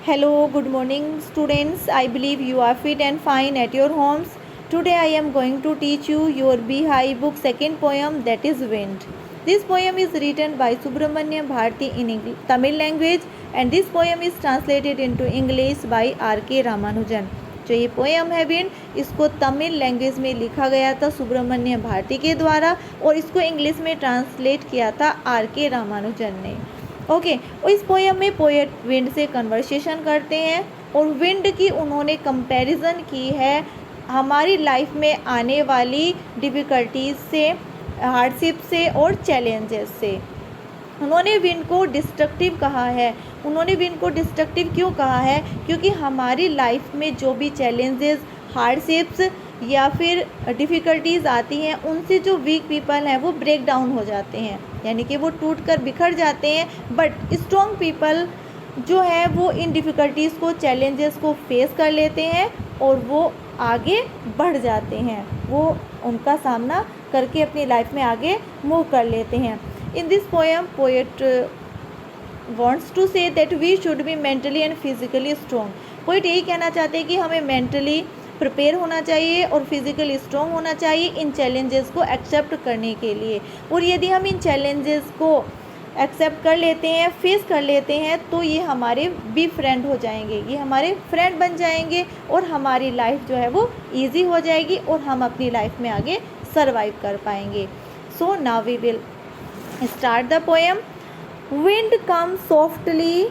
Hello, good morning students. I believe you are fit and fine at your homes. Today I am going to teach you your Bihai book second poem, that is Wind. This poem is written by Subramanya Bharti in Tamil language and this poem is translated into English by R.K. Ramanujan. जो ये poem है wind, इसको Tamil language में लिखा गया था सुब्रमण्य भारती के द्वारा और इसको इंग्लिश में ट्रांसलेट किया था R.K. रामानुजन ने। ओके और इस पोएम में पोएट विंड से कन्वर्सेशन करते हैं और विंड की उन्होंने कंपैरिजन की है हमारी लाइफ में आने वाली डिफ़िकल्टीज से, हार्डशिप से और चैलेंजेस से। उन्होंने विंड को डिस्ट्रक्टिव कहा है। उन्होंने विंड को डिस्ट्रक्टिव क्यों कहा है? क्योंकि हमारी लाइफ में जो भी चैलेंजेस, हार्डशिप्स या फिर डिफ़िकल्टीज़ आती हैं उनसे जो वीक पीपल हैं वो ब्रेक डाउन हो जाते हैं, यानी कि वो टूट कर बिखर जाते हैं। बट स्ट्रॉन्ग पीपल जो है वो इन डिफ़िकल्टीज़ को, चैलेंजेस को फेस कर लेते हैं और वो आगे बढ़ जाते हैं, वो उनका सामना करके अपनी लाइफ में आगे मूव कर लेते हैं। In this poem poet wants to say that we should be mentally and physically strong. Poet यही कहना चाहते हैं कि हमें मेंटली प्रिपेयर होना चाहिए और फिज़िकली स्ट्रॉन्ग होना चाहिए इन चैलेंजेस को एक्सेप्ट करने के लिए। और यदि हम इन चैलेंजेस को एक्सेप्ट कर लेते हैं, फेस कर लेते हैं, तो ये हमारे बी फ्रेंड हो जाएंगे, ये हमारे फ्रेंड बन जाएंगे और हमारी लाइफ जो है वो ईजी हो जाएगी और हम अपनी लाइफ में आगे सर्वाइव कर पाएंगे। So now we will start the poem. Wind comes softly,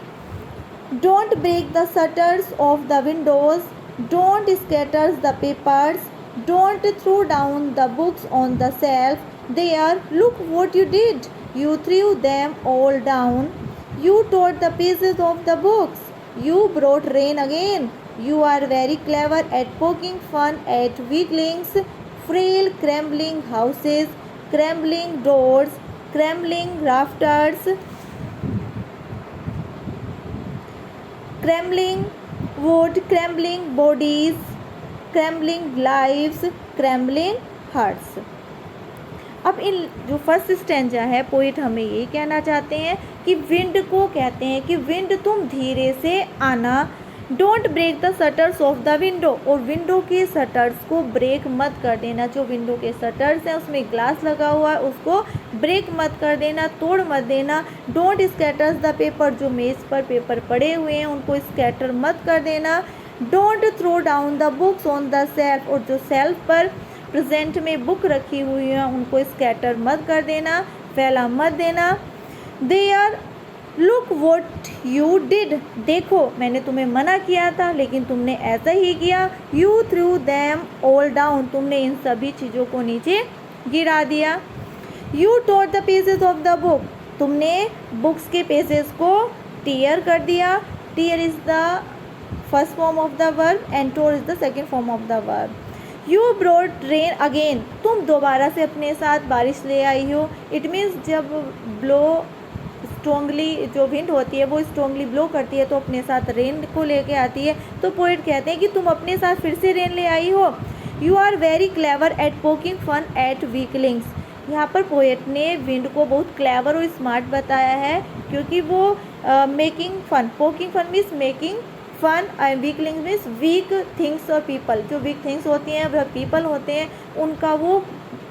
don't break the shutters of the windows, don't scatter the papers, don't throw down the books on the shelf. There, look what you did. You threw them all down. You tore the pieces of the books. You brought rain again. You are very clever at poking fun at weaklings, frail crumbling houses, crumbling doors, crumbling rafters, crumbling wood, crumbling bodies, crumbling lives, crumbling hearts. अब इन जो first stanza है poet हमें यही कहना चाहते हैं कि wind को कहते हैं कि विंड तुम धीरे से आना, don't break the shutters of the window, और विंडो के शटर्स को ब्रेक मत कर देना। जो विंडो के शटर्स हैं उसमें ग्लास लगा हुआ है उसको ब्रेक मत कर देना, तोड़ मत देना। डोंट स्कैटर्स द पेपर, जो मेज़ पर पेपर पड़े हुए हैं उनको स्कैटर मत कर देना। Don't throw down the books on the shelf, और जो सेल्फ पर प्रेजेंट में बुक रखी हुई हैं उनको स्कैटर मत कर देना, फैला मत देना। There look what you did, देखो मैंने तुम्हें मना किया था लेकिन तुमने ऐसा ही किया। You threw them all down, तुमने इन सभी चीज़ों को नीचे गिरा दिया। You tore the pages of the book, तुमने बुक्स के पेजेस को टीयर कर दिया। Tear is the first form of the verb and tore is the second form of the verb. You brought rain again, तुम दोबारा से अपने साथ बारिश ले आई हो। इट मीन्स जब ब्लो स्ट्रॉन्गली, जो विंड होती है वो स्ट्रॉन्गली ब्लो करती है तो अपने साथ रेन को लेके आती है। तो पोइट कहते हैं कि तुम अपने साथ फिर से रेन ले आई हो। You are very clever at poking fun at weaklings, यहाँ पर पोएट ने विंड को बहुत क्लेवर और स्मार्ट बताया है क्योंकि वो making fun, poking fun means making fun and weaklings means weak things और पीपल, जो वीक थिंग्स होती हैं वह पीपल होते हैं उनका वो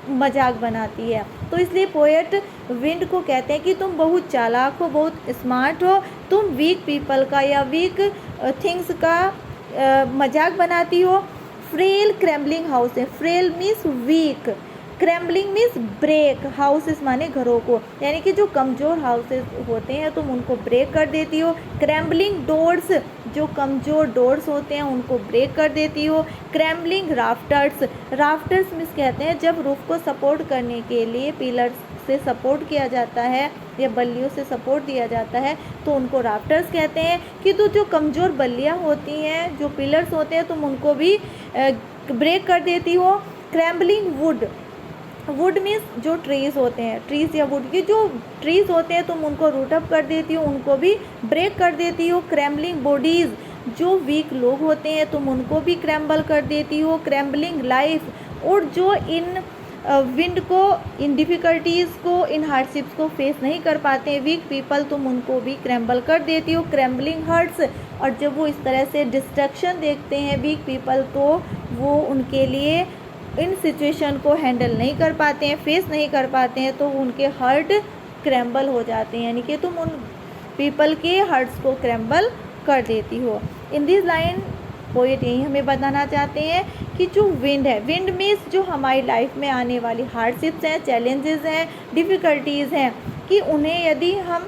मजाक बनाती है। तो इसलिए पोएट विंड को कहते हैं कि तुम बहुत चालाक हो, बहुत स्मार्ट हो, तुम वीक पीपल का या वीक थिंग्स का मजाक बनाती हो। फ्रेल क्रैम्बलिंग हाउस है, frail means weak, crumbling means break, houses माने घरों को, यानी कि जो कमज़ोर हाउसेस होते हैं तुम उनको ब्रेक कर देती हो। क्रैम्बलिंग डोर्स, जो कमज़ोर डोर्स होते हैं उनको ब्रेक कर देती हो। क्रैम्बलिंग राफ्टर्स, राफ्टर्स मीन्स कहते हैं जब रूफ को सपोर्ट करने के लिए पिलर्स से सपोर्ट किया जाता है या बल्लियों से सपोर्ट दिया जाता है तो उनको राफ्टर्स कहते हैं। कि तो जो कमज़ोर बल्लियाँ होती हैं, जो पिलर्स होते हैं तुम उनको भी ब्रेक कर देती हो। क्रैम्बलिंग वुड, वुड मीन्स जो ट्रीज़ होते हैं, ट्रीज़ या वुड की जो ट्रीज़ होते हैं तुम उनको रूट अप कर देती हो, उनको भी ब्रेक कर देती हो। क्रैम्बलिंग बॉडीज़, जो वीक लोग होते हैं तुम उनको भी क्रैम्बल कर देती हो। क्रैम्बलिंग लाइफ, और जो इन विंड को, इन डिफ़िकल्टीज़ को, इन हार्डशिप्स को फेस नहीं कर पाते हैं वीक पीपल, तुम उनको भी क्रैम्बल कर देती हो, क्रैम्बलिंग हर्ट्स। और जब वो इस तरह से डिस्ट्रक्शन देखते हैं वीक पीपल, तो वो उनके लिए इन सिचुएशन को हैंडल नहीं कर पाते हैं, फेस नहीं कर पाते हैं, तो उनके हर्ट क्रैम्बल हो जाते हैं, यानी कि तुम उन पीपल के हर्ट्स को क्रैम्बल कर देती हो। इन दिस लाइन पोएट यही हमें बताना चाहते हैं कि जो विंड है, विंड मीन्स जो हमारी लाइफ में आने वाली हार्डशिप्स हैं, चैलेंजेस हैं, डिफ़िकल्टीज़ हैं, कि उन्हें यदि हम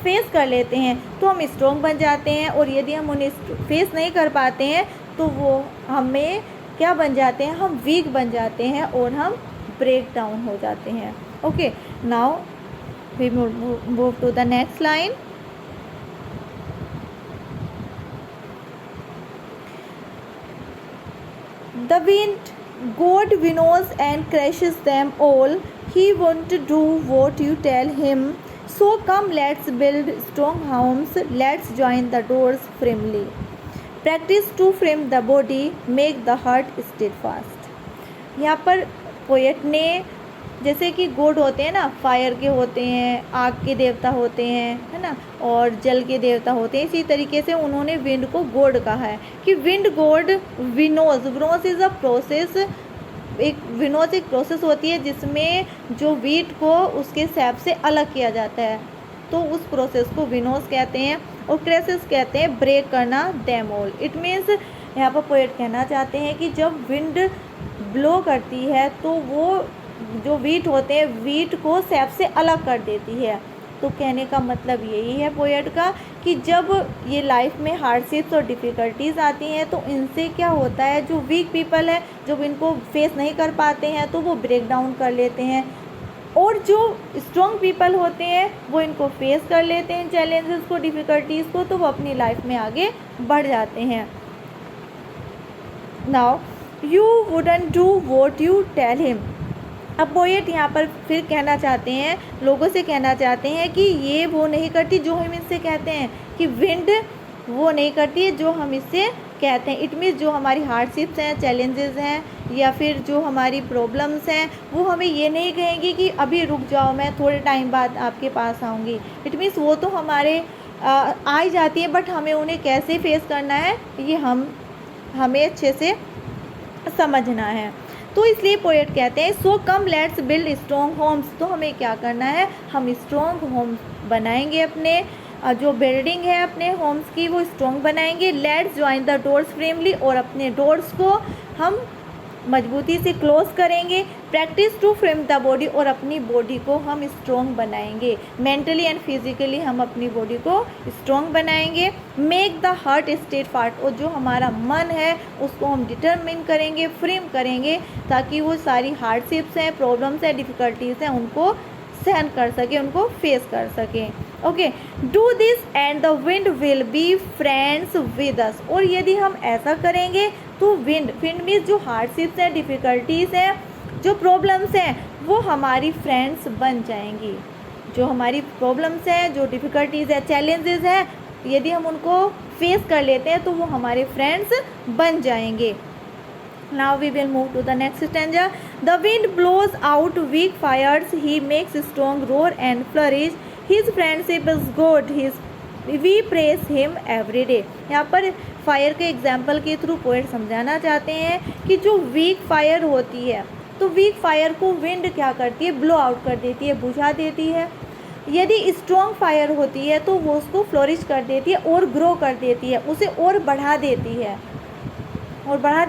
फेस कर लेते हैं तो हम स्ट्रॉन्ग बन जाते हैं, और यदि हम उन्हें फेस नहीं कर पाते हैं तो वो हमें क्या बन जाते हैं, हम वीक बन जाते हैं और हम ब्रेक डाउन हो जाते हैं। Okay, now we move to the next line. The wind god winnows and crashes them all. He won't do what you tell him. So come, let's build strong homes. Let's join the doors firmly. Practice to frame the body, make the heart steadfast. यहाँ पर poet ने, जैसे कि God होते हैं ना, fire के होते हैं, आग के देवता होते हैं, है ना, और जल के देवता होते हैं, इसी तरीके से उन्होंने विंड को गॉड कहा है कि wind god winnows. Winnows is a process, एक विनोज एक प्रोसेस होती है जिसमें जो वीट को उसके सैप से अलग किया जाता है, तो उस प्रोसेस को विनोज कहते हैं। और क्रैशेस कहते हैं ब्रेक करना, दैम ऑल। इट मीन्स यहाँ पर पोएट कहना चाहते हैं कि जब विंड ब्लो करती है तो वो जो वीट होते हैं, वीट को सैप से अलग कर देती है। तो कहने का मतलब यही है पोएट का कि जब ये लाइफ में हार्डशिप्स और डिफ़िकल्टीज़ आती हैं तो इनसे क्या होता है, जो वीक पीपल है जब इनको फेस नहीं कर पाते हैं तो वो ब्रेक डाउन कर लेते हैं, और जो स्ट्रॉन्ग पीपल होते हैं वो इनको फेस कर लेते हैं चैलेंजेस को, डिफ़िकल्टीज़ को, तो वो अपनी लाइफ में आगे बढ़ जाते हैं। Now you wouldn't do what you tell him. अब पोएट यहाँ पर फिर कहना चाहते हैं, लोगों से कहना चाहते हैं कि ये वो नहीं करती जो हम इससे कहते हैं, कि विंड वो नहीं करती है जो हम इससे कहते हैं। इट मीन्स जो हमारी हार्डशिप्स हैं, चैलेंजेस हैं, या फिर जो हमारी प्रॉब्लम्स हैं, वो हमें ये नहीं कहेंगी कि अभी रुक जाओ, मैं थोड़े टाइम बाद आपके पास आऊँगी। इट मीन्स वो तो हमारे आ ही जाती है, बट हमें उन्हें कैसे फेस करना है ये हमें अच्छे से समझना है। तो इसलिए पोएट कहते हैं so come let's build strong homes. तो हमें क्या करना है, हम स्ट्रॉन्ग होम्स बनाएंगे, अपने जो बिल्डिंग है अपने होम्स की वो स्ट्रॉन्ग बनाएंगे। Let's join the doors firmly, और अपने डोर्स को हम मजबूती से क्लोज करेंगे। Practise to frame the body, और अपनी बॉडी को हम स्ट्रॉन्ग बनाएंगे, मेंटली एंड फिजिकली हम अपनी बॉडी को स्ट्रॉन्ग बनाएंगे। मेक द हार्ट स्टेडफास्ट, और जो हमारा मन है उसको हम डिटरमिन करेंगे, फ्रेम करेंगे, ताकि वो सारी हार्डशिप्स हैं, प्रॉब्लम्स हैं, डिफ़िकल्टीज़ हैं, उनको सहन कर सके, उनको फेस कर सकें। Okay, do this and the wind will be friends with us. और यदि हम ऐसा करेंगे तो विंड मीन्स जो हार्डशिप्स हैं, डिफ़िकल्टीज़ हैं, जो प्रॉब्लम्स हैं, वो हमारी फ्रेंड्स बन जाएंगी। जो हमारी प्रॉब्लम्स हैं, जो डिफ़िकल्टीज़ है, चैलेंजेस हैं, यदि हम उनको फेस कर लेते हैं तो वो हमारे फ्रेंड्स बन जाएंगे। Now we will move to the next stanza. The wind blows out weak fires, he makes strong roar and flourish. His friendship is good, we praise him every day. यहाँ पर फायर के example के through poet समझाना चाहते हैं कि जो week fire होती है, तो वीक फायर को विंड क्या करती है, ब्लो आउट कर देती है, बुझा देती है। यदि स्ट्रॉन्ग फायर होती है तो वो उसको फ्लोरिश कर देती है और ग्रो कर देती है, उसे और बढ़ा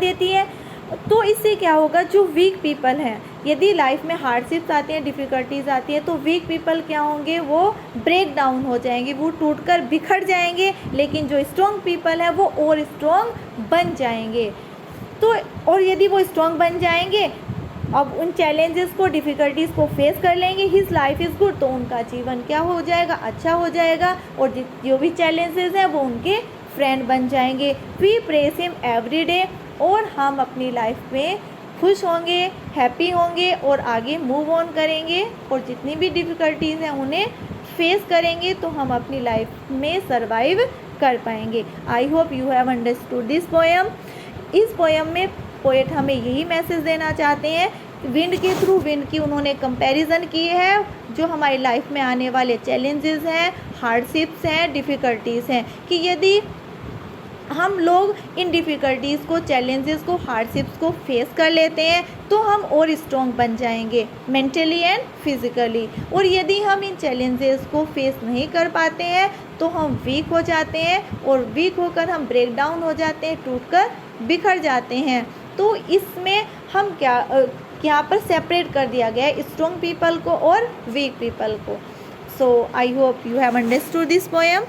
देती है। तो इससे क्या होगा, जो वीक पीपल हैं, यदि लाइफ में हार्डशिप्स आती हैं, डिफ़िकल्टीज़ आती हैं, तो वीक पीपल क्या होंगे, वो ब्रेक डाउन हो जाएंगे, वो टूटकर बिखर जाएंगे। लेकिन जो स्ट्रॉन्ग पीपल हैं वो और स्ट्रॉन्ग बन जाएंगे। तो और यदि वो स्ट्रॉन्ग बन जाएंगे, अब उन चैलेंजेस को, डिफ़िकल्टीज़ को फेस कर लेंगे, हिज लाइफ इज़ गुड, तो उनका जीवन क्या हो जाएगा, अच्छा हो जाएगा, और जो भी चैलेंजेस हैं वो उनके फ्रेंड बन जाएंगे। We praise him every day, और हम अपनी लाइफ में खुश होंगे, हैप्पी होंगे और आगे मूव ऑन करेंगे, और जितनी भी डिफ़िकल्टीज़ हैं उन्हें फेस करेंगे, तो हम अपनी लाइफ में सर्वाइव कर पाएंगे। आई hope you have understood this poem. इस पोएम में पोएट हमें यही मैसेज देना चाहते हैं विंड के थ्रू, विंड की उन्होंने कंपैरिजन की है जो हमारी लाइफ में आने वाले चैलेंजेस हैं, हार्डशिप्स हैं, डिफ़िकल्टीज़ हैं, कि यदि हम लोग इन डिफ़िकल्टीज़ को, चैलेंजेस को, हार्डशिप्स को फेस कर लेते हैं तो हम और स्ट्रॉन्ग बन जाएंगे मेंटली एंड फिज़िकली। और यदि हम इन चैलेंजेस को फेस नहीं कर पाते हैं तो हम वीक हो जाते हैं, और वीक होकर हम ब्रेक डाउन हो जाते हैं, टूटकर बिखर जाते हैं। तो इसमें हम क्या यहाँ पर सेपरेट कर दिया गया है स्ट्रॉन्ग पीपल को और वीक पीपल को। So I hope you have understood this poem.